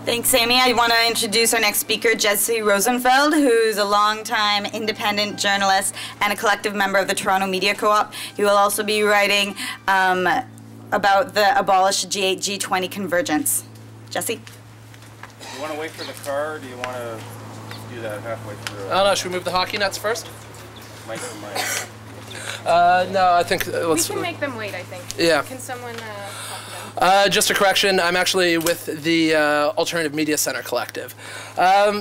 Thanks, Amy. I want to introduce our next speaker, Jesse Rosenfeld, who's a longtime independent journalist and a collective member of the Toronto Media Co-op. He will also be writing about the Abolish G8, G20 convergence. Jesse? Do you want to wait for the car, or do you want to do that halfway through? I don't know. Should we move the hockey nets first? Mike and Mike. No, I think let's... We can make them wait, I think. Yeah. Can someone talk to them? Just a correction, I'm actually with the Alternative Media Center Collective.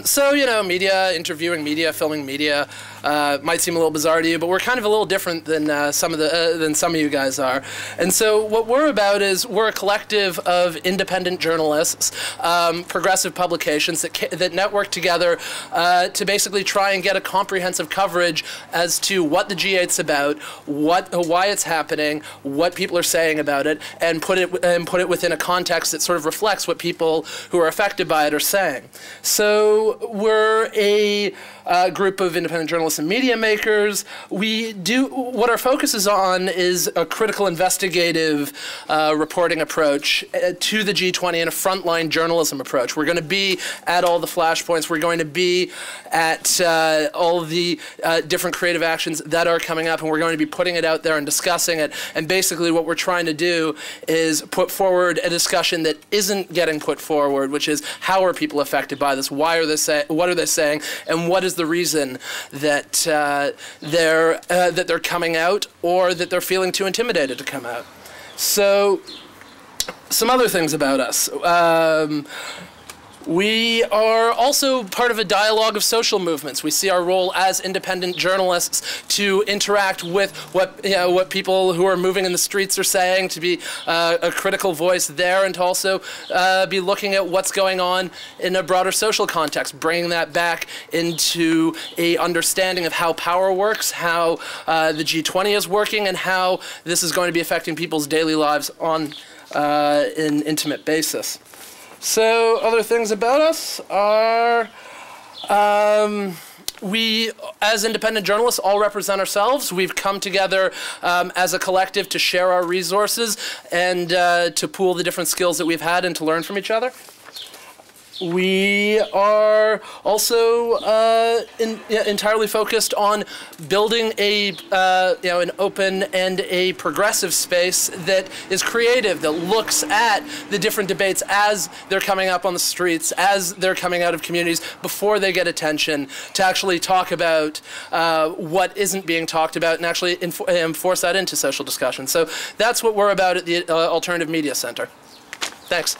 So, you know, media, interviewing media, filming media, might seem a little bizarre to you, but we're kind of a little different than some of you guys are. And so what we're about is we're a collective of independent journalists, progressive publications that network together to basically try and get a comprehensive coverage as to what the G8's about, why it's happening, what people are saying about it, and put it within a context that sort of reflects what people who are affected by it are saying. So we're a group of independent journalists and media makers. What our focus is on is a critical investigative reporting approach to the G20 and a frontline journalism approach. We're going to be at all the flashpoints. We're going to be at all the different creative actions that are coming up, and we're going to be putting it out there and discussing it. And basically what we're trying to do is put forward a discussion that isn't getting put forward, which is how are people affected by this, what are they saying, and what is the reason that they're coming out, or that they're feeling too intimidated to come out. So, some other things about us. We are also part of a dialogue of social movements. We see our role as independent journalists to interact with what people who are moving in the streets are saying, to be a critical voice there, and to also be looking at what's going on in a broader social context, bringing that back into a understanding of how power works, how the G20 is working, and how this is going to be affecting people's daily lives on an intimate basis. So other things about us are we, as independent journalists, all represent ourselves. We've come together as a collective to share our resources and to pool the different skills that we've had and to learn from each other. We are also entirely focused on building an open and a progressive space that is creative, that looks at the different debates as they're coming up on the streets, as they're coming out of communities, before they get attention, to actually talk about what isn't being talked about and actually enforce that into social discussion. So that's what we're about at the Alternative Media Center. Thanks.